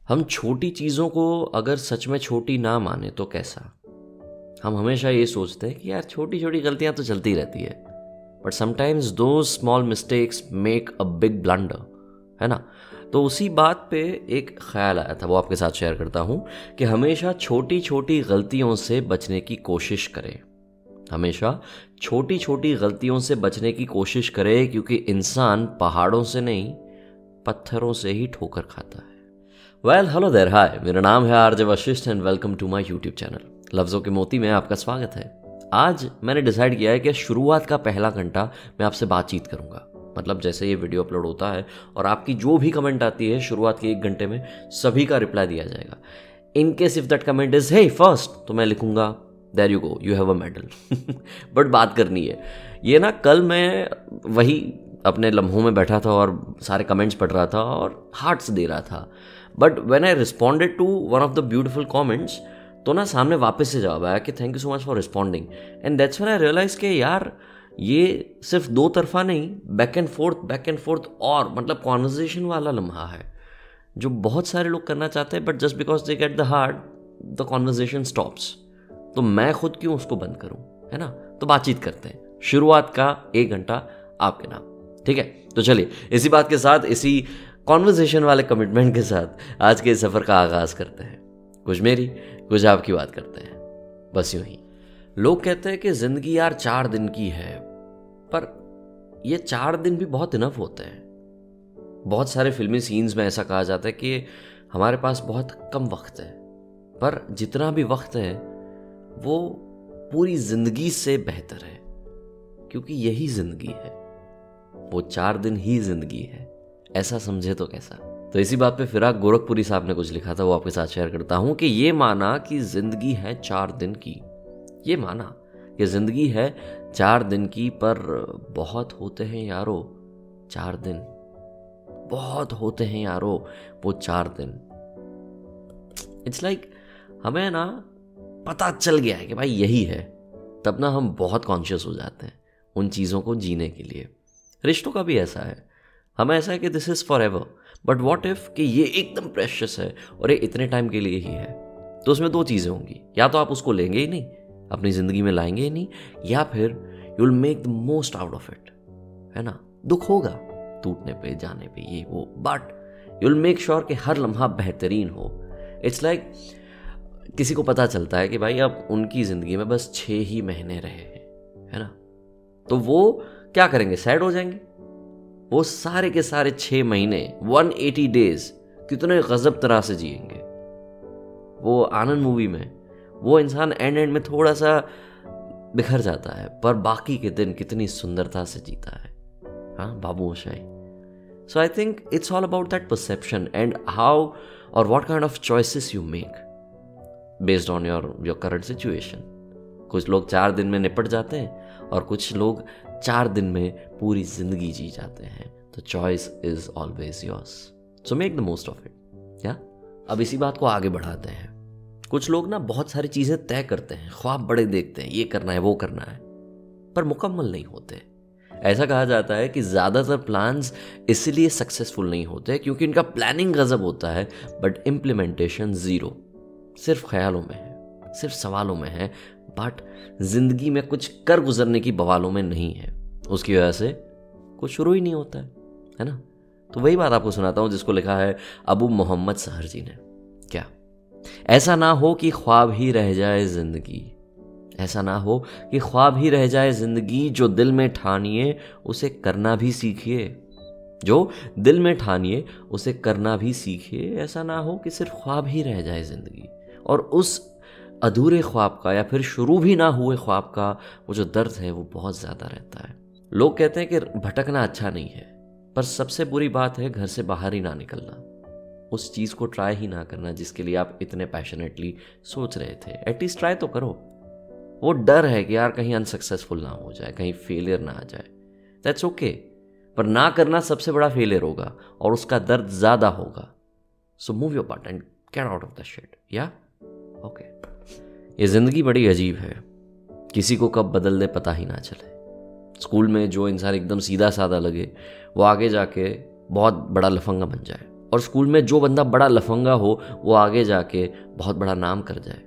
हम छोटी चीज़ों को अगर सच में छोटी ना माने तो कैसा। हम हमेशा ये सोचते हैं कि यार छोटी छोटी गलतियां तो चलती रहती है, बट समटाइम्स दो small mistakes make a big blunder, है ना। तो उसी बात पे एक ख्याल आया था, वो आपके साथ शेयर करता हूँ कि हमेशा छोटी छोटी गलतियों से बचने की कोशिश करें। हमेशा छोटी छोटी गलतियों से बचने की कोशिश करें, क्योंकि इंसान पहाड़ों से नहीं पत्थरों से ही ठोकर खाता है। वेल हेलो देयर, हाय, मेरा नाम है RJ Vashisht and welcome to my YouTube channel लफ्ज़ों के मोती में आपका स्वागत है। आज मैंने डिसाइड किया है कि शुरुआत का पहला घंटा मैं आपसे बातचीत करूंगा। मतलब जैसे ये वीडियो अपलोड होता है और आपकी जो भी कमेंट आती है शुरुआत के 1 घंटे में सभी का रिप्लाई दिया जाएगा। In case if that comment is hey first, तो मैं लिखूंगा there you go, you have a medal. But बात करनी है ये ना, कल मैं वही अपने लम्हों में बैठा था और सारे कमेंट्स पढ़ रहा था और हार्ट्स दे रहा था। But when I responded to one of the beautiful comments, तो ना सामने वापस से जवाब आया कि thank you so much for responding. And that's when I realise कि यार ये सिर्फ दो तरफा नहीं, बैक एंड फोर्थ और मतलब कॉन्वर्जेशन वाला लम्हा है जो बहुत सारे लोग करना चाहते हैं, but just because they get the heart the conversation stops. तो मैं खुद क्यों उसको बंद करूं, है ना। तो बातचीत करते हैं, शुरुआत का 1 घंटा आपके नाम, ठीक है। तो चलिए इसी बात के साथ, इसी कॉन्वर्जेशन वाले कमिटमेंट के साथ आज के सफ़र का आगाज़ करते हैं। कुछ मेरी कुछ आपकी बात करते हैं, बस यूं ही। लोग कहते हैं कि ज़िंदगी यार 4 दिन की है, पर ये 4 दिन भी बहुत इनफ होते हैं। बहुत सारे फिल्मी सीन्स में ऐसा कहा जाता है कि हमारे पास बहुत कम वक्त है, पर जितना भी वक्त है वो पूरी ज़िंदगी से बेहतर है, क्योंकि यही ज़िंदगी है, वो 4 दिन ही ज़िंदगी है। ऐसा समझे तो कैसा। तो इसी बात पे फिराक गोरखपुरी साहब ने कुछ लिखा था, वो आपके साथ शेयर करता हूं कि ये माना कि जिंदगी है 4 दिन की, ये माना कि जिंदगी है 4 दिन की, पर बहुत होते हैं यारो 4 दिन, बहुत होते हैं यारो वो 4 दिन। इट्स लाइक हमें ना पता चल गया है कि भाई यही है, तब ना हम बहुत कॉन्शियस हो जाते हैं उन चीज़ों को जीने के लिए। रिश्तों का भी ऐसा है, हमें ऐसा है कि this is for ever, but what if कि ये एकदम प्रेशियस है और ये इतने टाइम के लिए ही है। तो उसमें 2 चीज़ें होंगी, या तो आप उसको लेंगे ही नहीं, अपनी ज़िंदगी में लाएंगे ही नहीं, या फिर you will make the most out of it, है ना। दुख होगा टूटने पे, जाने पे, ये वो, but you will make sure कि हर लम्हा बेहतरीन हो। इट्स लाइक किसी को पता चलता है कि भाई अब उनकी ज़िंदगी में बस 6 ही महीने रहे हैं, है ना। तो वो क्या करेंगे, सैड हो जाएंगे। वो सारे के सारे 6 महीने 180 डेज कितने गजब तरह से जिएंगे। वो आनंद मूवी में वो इंसान एंड में थोड़ा सा बिखर जाता है, पर बाकी के दिन कितनी सुंदरता से जीता है। हाँ, Babu Moshai. So I think it's all about that perception and how और what kind of choices you make based on your current situation. कुछ लोग 4 दिन में निपट जाते हैं और कुछ लोग 4 दिन में पूरी जिंदगी जी जाते हैं। तो choice is always yours, so make the most of it. या अब इसी बात को आगे बढ़ाते हैं। कुछ लोग ना बहुत सारी चीजें तय करते हैं, ख्वाब बड़े देखते हैं, ये करना है वो करना है, पर मुकम्मल नहीं होते। ऐसा कहा जाता है कि ज्यादातर प्लान्स इसलिए सक्सेसफुल नहीं होते क्योंकि इनका प्लानिंग गजब होता है, बट इम्प्लीमेंटेशन 0। सिर्फ ख्यालों में है, सिर्फ सवालों में है, बट जिंदगी में कुछ कर गुजरने की बवालों में नहीं है। उसकी वजह से कुछ शुरू ही नहीं होता है ना। तो वही बात आपको सुनाता हूं जिसको लिखा है अबू मोहम्मद सहर जी ने। क्या ऐसा ना हो कि ख्वाब ही रह जाए जिंदगी, ऐसा ना हो कि ख्वाब ही रह जाए जिंदगी, जो दिल में ठानिए उसे करना भी सीखिए, जो दिल में ठानिए उसे करना भी सीखिए। ऐसा ना हो कि सिर्फ ख्वाब ही रह जाए जिंदगी, और उस अधूरे ख्वाब का या फिर शुरू भी ना हुए ख्वाब का वो जो दर्द है वो बहुत ज़्यादा रहता है। लोग कहते हैं कि भटकना अच्छा नहीं है, पर सबसे बुरी बात है घर से बाहर ही ना निकलना, उस चीज़ को ट्राई ही ना करना जिसके लिए आप इतने पैशनेटली सोच रहे थे। एटलीस्ट ट्राई तो करो। वो डर है कि यार कहीं अनसक्सेसफुल ना हो जाए, कहीं फेलियर ना आ जाए, दैट्स ओके, पर ना करना सबसे बड़ा फेलियर होगा और उसका दर्द ज़्यादा होगा। So move your part and get out of the shit. या ओके। ये ज़िंदगी बड़ी अजीब है, किसी को कब बदल दे पता ही ना चले। स्कूल में जो इंसान एकदम सीधा साधा लगे वो आगे जाके बहुत बड़ा लफंगा बन जाए। और स्कूल में जो बंदा बड़ा लफंगा हो वो आगे जाके बहुत बड़ा नाम कर जाए।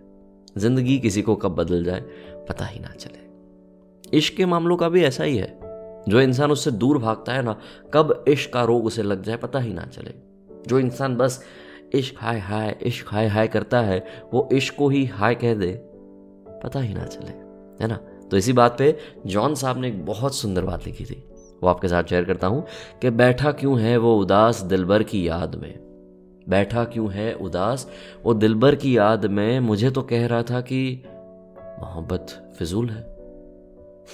जिंदगी किसी को कब बदल जाए पता ही ना चले। इश्क के मामलों का भी ऐसा ही है। जो इंसान उससे दूर भागता है ना, कब इश्क का रोग उसे लग जाए पता ही ना चले। जो इंसान बस इश्क हाय हाय इश्क हाय हाय करता है, वो इश्क को ही हाय कह दे पता ही ना चले, है ना। तो इसी बात पे जॉन साहब ने एक बहुत सुंदर बात लिखी थी, वो आपके साथ शेयर करता हूं कि बैठा क्यों है वो उदास दिलबर की याद में, बैठा क्यों है उदास वो दिलबर की याद में, मुझे तो कह रहा था कि मोहब्बत फिजूल है,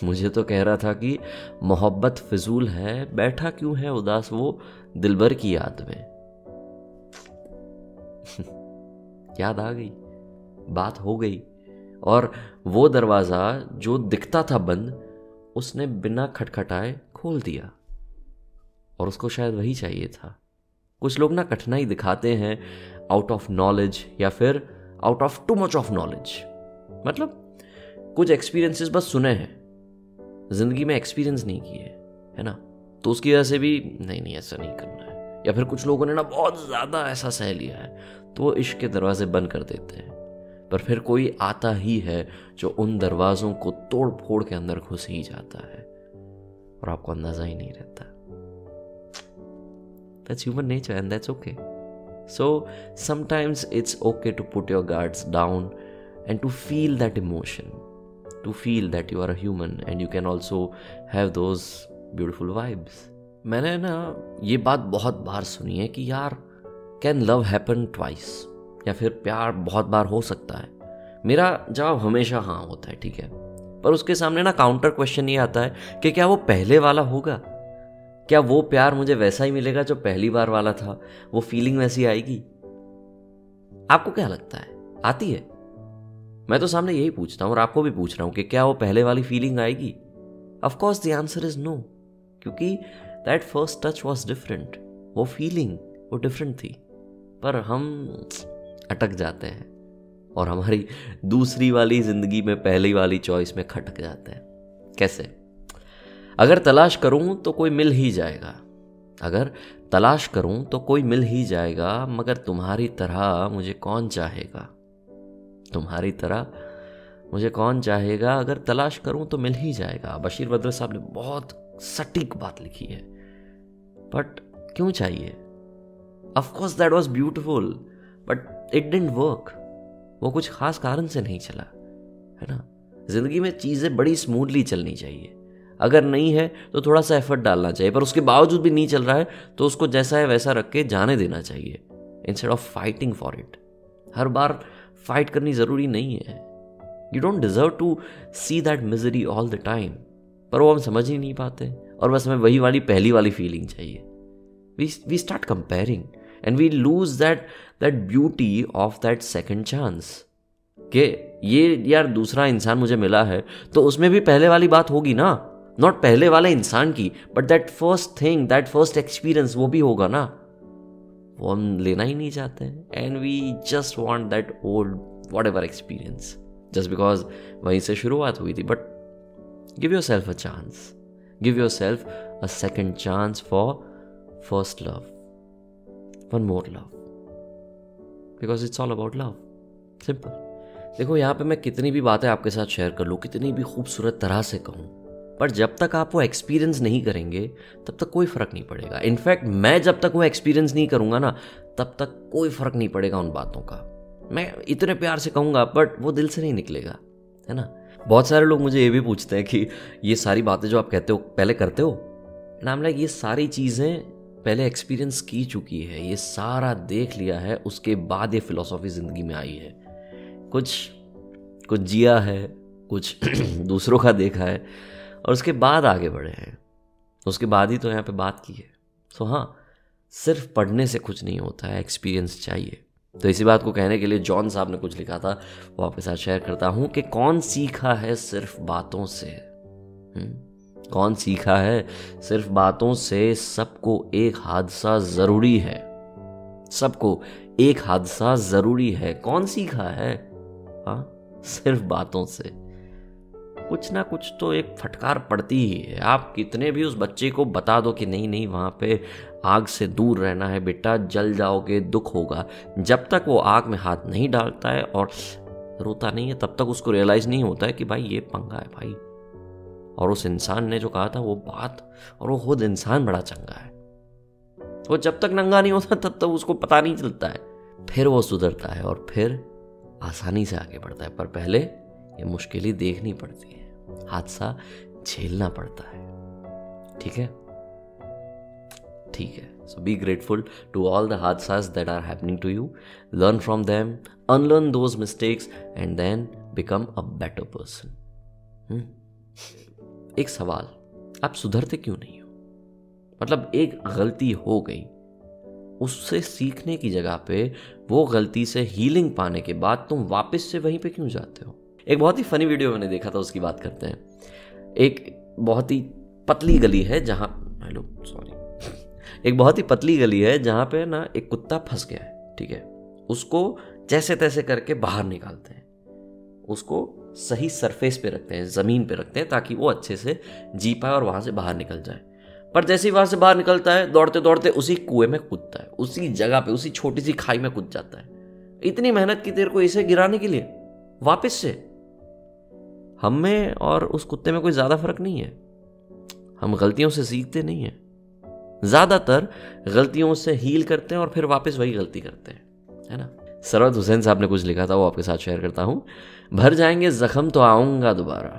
मुझे तो कह रहा था कि मोहब्बत फिजूल है, बैठा क्यों है उदास वो दिलबर की याद में। याद आ गई, बात हो गई, और वो दरवाजा जो दिखता था बंद उसने बिना खटखटाए खोल दिया, और उसको शायद वही चाहिए था। कुछ लोग ना कठिनाई दिखाते हैं आउट ऑफ नॉलेज या फिर out of too much of knowledge, मतलब कुछ एक्सपीरियंसेस बस सुने हैं, जिंदगी में एक्सपीरियंस नहीं किए, है ना। तो उसकी वजह से भी नहीं ऐसा नहीं करना है, या फिर कुछ लोगों ने ना बहुत ज़्यादा ऐसा सह लिया है तो वो इश्क के दरवाजे बंद कर देते हैं। पर फिर कोई आता ही है जो उन दरवाज़ों को तोड़ फोड़ के अंदर घुस ही जाता है और आपको अंदाज़ा ही नहीं रहता। That's human nature and that's okay. So sometimes it's okay to put your guards down and to feel that emotion, to feel that you are a human and you can also have those beautiful vibes. मैंने ना ये बात बहुत बार सुनी है कि यार can love happen twice, या फिर प्यार बहुत बार हो सकता है। मेरा जवाब हमेशा हाँ होता है, ठीक है। पर उसके सामने ना काउंटर क्वेश्चन ये आता है कि क्या वो पहले वाला होगा, क्या वो प्यार मुझे वैसा ही मिलेगा जो पहली बार वाला था, वो फीलिंग वैसी आएगी। आपको क्या लगता है, आती है? मैं तो सामने यही पूछता हूँ और आपको भी पूछ रहा हूँ कि क्या वो पहले वाली फीलिंग आएगी। Of course the answer is no, क्योंकि that first touch was different, वो फीलिंग वो डिफरेंट थी। पर हम अटक जाते हैं और हमारी दूसरी वाली जिंदगी में पहली वाली चॉइस में खटक जाते हैं। कैसे? अगर तलाश करूं तो कोई मिल ही जाएगा, अगर तलाश करूं तो कोई मिल ही जाएगा, मगर तुम्हारी तरह मुझे कौन चाहेगा, तुम्हारी तरह मुझे कौन चाहेगा, अगर तलाश करूं तो मिल ही जाएगा। बशीर बद्र साहब ने बहुत सटीक बात लिखी है। बट क्यों चाहिए? Of course that was beautiful but it didn't work. वो कुछ खास कारण से नहीं चला, है ना। जिंदगी में चीजें बड़ी स्मूथली चलनी चाहिए, अगर नहीं है तो थोड़ा सा एफर्ट डालना चाहिए, पर उसके बावजूद भी नहीं चल रहा है तो उसको जैसा है वैसा रख के जाने देना चाहिए, instead of fighting for it. हर बार फाइट करनी जरूरी नहीं है। You don't deserve to see that misery all the time, पर वो हम समझ ही नहीं पाते और बस हमें वही वाली पहली वाली फीलिंग चाहिए। We start comparing and we lose that beauty of that second chance कि ये यार दूसरा इंसान मुझे मिला है तो उसमें भी पहले वाली बात होगी ना, नॉट पहले वाले इंसान की but that first thing, that first experience वो भी होगा ना। वो हम लेना ही नहीं चाहते हैं and we just want that old whatever experience just because वहीं से शुरुआत हुई थी। But give yourself a chance, give yourself a second chance for first love, one more love, because it's all about love, simple. देखो यहाँ पे मैं कितनी भी बातें आपके साथ शेयर कर लूँ, कितनी भी खूबसूरत तरह से कहूँ, पर जब तक आप वो एक्सपीरियंस नहीं करेंगे तब तक कोई फ़र्क नहीं पड़ेगा। इनफैक्ट मैं जब तक वो एक्सपीरियंस नहीं करूँगा ना तब तक कोई फ़र्क नहीं पड़ेगा उन बातों का। मैं इतने प्यार से कहूँगा बट वो दिल से नहीं निकलेगा, है ना। बहुत सारे लोग मुझे ये भी पूछते हैं कि ये सारी बातें जो आप कहते हो पहले करते हो, नाम लाइक ये सारी चीज़ें पहले एक्सपीरियंस की चुकी है, ये सारा देख लिया है, उसके बाद ये फिलॉसफी ज़िंदगी में आई है। कुछ जिया है, कुछ दूसरों का देखा है और उसके बाद आगे बढ़े हैं, उसके बाद ही तो यहाँ पे बात की है। सो हाँ, सिर्फ पढ़ने से कुछ नहीं होता है, एक्सपीरियंस चाहिए। तो इसी बात को कहने के लिए जॉन साहब ने कुछ लिखा था, वो आपके साथ शेयर करता हूँ कि कौन सीखा है सिर्फ बातों से, कौन सीखा है सिर्फ बातों से, सबको एक हादसा ज़रूरी है, सबको एक हादसा ज़रूरी है। कौन सीखा है? हाँ, सिर्फ बातों से। कुछ ना कुछ तो एक फटकार पड़ती ही है। आप कितने भी उस बच्चे को बता दो कि नहीं नहीं वहाँ पे आग से दूर रहना है बेटा, जल जाओगे, दुख होगा, जब तक वो आग में हाथ नहीं डालता है और रोता नहीं है तब तक उसको रियलाइज़ नहीं होता है कि भाई ये पंगा है भाई। और उस इंसान ने जो कहा था वो बात, और वो खुद इंसान बड़ा चंगा है, वो जब तक नंगा नहीं होता तब तक उसको पता नहीं चलता है। फिर वो सुधरता है और फिर आसानी से आगे बढ़ता है। पर पहले ये मुश्किलें देखनी पड़ती है, हादसा झेलना पड़ता है। ठीक है, ठीक है। So be grateful to all the हादसास that are happening to you, learn from them, unlearn those mistakes and then become a better person. एक सवाल, आप सुधरते क्यों नहीं हो? मतलब एक गलती हो गई, उससे सीखने की जगह पे वो गलती से हीलिंग पाने के बाद तुम वापस से वहीं पे क्यों जाते हो? एक बहुत ही फनी वीडियो मैंने देखा था, उसकी बात करते हैं। एक बहुत ही पतली गली है जहां एक बहुत ही पतली गली है जहां पे ना एक कुत्ता फंस गया है। ठीक है, उसको जैसे तैसे करके बाहर निकालते हैं, उसको सही सरफेस पे रखते हैं, जमीन पे रखते हैं ताकि वो अच्छे से जी पाए और वहां से बाहर निकल जाए। पर जैसे ही वहां से बाहर निकलता है, दौड़ते दौड़ते उसी कुएं में कूदता है, उसी जगह पे, उसी छोटी सी खाई में कूद जाता है। इतनी मेहनत की तेरे को इसे गिराने के लिए वापस से। हम में और उस कुत्ते में कोई ज्यादा फर्क नहीं है, हम गलतियों से सीखते नहीं है, ज्यादातर गलतियों से हील करते हैं और फिर वापस वही गलती करते हैं, है ना। सरवत हुसैन साहब ने कुछ लिखा था, वो आपके साथ शेयर करता हूं। भर जाएंगे जख्म तो आऊंगा दोबारा,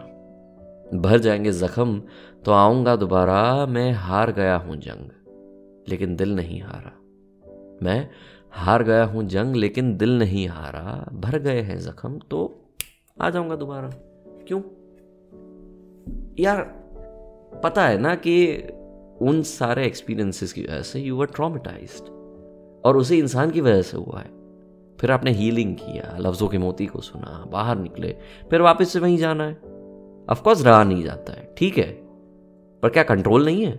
भर जाएंगे जख्म तो आऊंगा दोबारा, मैं हार गया हूं जंग लेकिन दिल नहीं हारा, मैं हार गया हूं जंग लेकिन दिल नहीं हारा, भर गए हैं जख्म तो आ जाऊंगा दोबारा। क्यों यार? पता है ना कि उन सारे एक्सपीरियंसेस की वजह से यू वर ट्रॉमेटाइज्ड, और उसी इंसान की वजह से हुआ है। फिर आपने हीलिंग किया, लफ्जों के मोती को सुना, बाहर निकले, फिर वापस से वहीं जाना है। ऑफकोर्स रहा नहीं जाता है, ठीक है, पर क्या कंट्रोल नहीं है?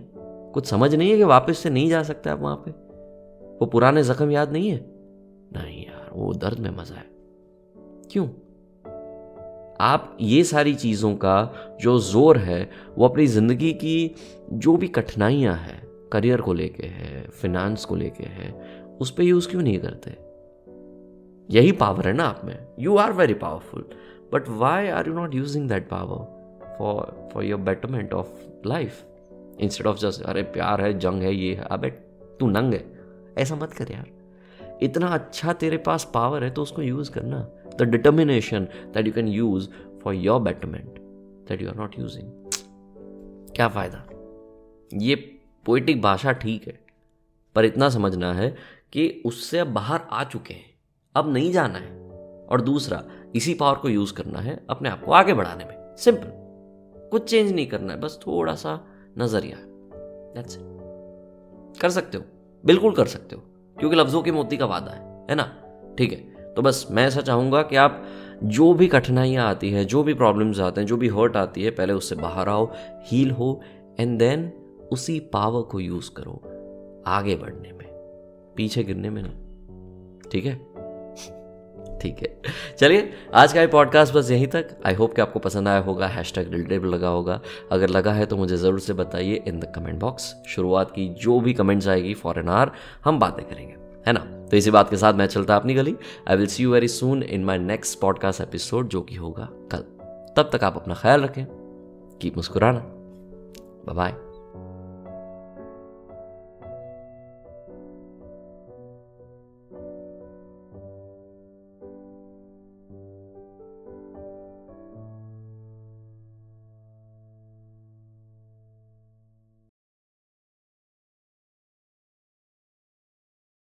कुछ समझ नहीं है कि वापस से नहीं जा सकते आप वहां पे? वो पुराने जख्म याद नहीं है? नहीं यार, वो दर्द में मजा है। क्यों? आप ये सारी चीजों का जो जोर है वो अपनी जिंदगी की जो भी कठिनाइयां हैं, करियर को लेके है, फिनेंस को लेके है, उस पर यूज क्यों नहीं करते? यही पावर है ना आप में। You are very powerful, but why are you not using that power for your betterment of life, instead of just अरे प्यार है, जंग है, ये है, अबे तू नंग है, ऐसा मत कर यार। इतना अच्छा तेरे पास पावर है तो उसको यूज करना। The determination that you can use for your betterment that you are not using, क्या फायदा? ये पोएटिक भाषा ठीक है, पर इतना समझना है कि उससे अब बाहर आ चुके हैं, अब नहीं जाना है। और दूसरा, इसी पावर को यूज करना है अपने आप को आगे बढ़ाने में। सिंपल, कुछ चेंज नहीं करना है, बस थोड़ा सा नजरिया, दैट्स इट। कर सकते हो, बिल्कुल कर सकते हो, क्योंकि लफ्जों के मोती का वादा है ना। ठीक है, तो बस मैं ऐसा चाहूंगा कि आप जो भी कठिनाइयां आती है, जो भी प्रॉब्लम्स आते हैं, जो भी हर्ट आती है, पहले उससे बाहर आओ, हील हो, एंड देन उसी पावर को यूज करो आगे बढ़ने में, पीछे गिरने में नहीं। ठीक है, ठीक है। चलिए, आज का ये पॉडकास्ट बस यहीं तक। आई होप कि आपको पसंद आया होगा, #relatable लगा होगा। अगर लगा है तो मुझे ज़रूर से बताइए इन द कमेंट बॉक्स। शुरुआत की जो भी कमेंट्स आएगी फॉर एन आवर हम बातें करेंगे, है ना। तो इसी बात के साथ मैं चलता अपनी गली। I will see you very soon in my next podcast episode, जो कि होगा कल। तब तक आप अपना ख्याल रखें, कीप मुस्कुराना। Bye bye.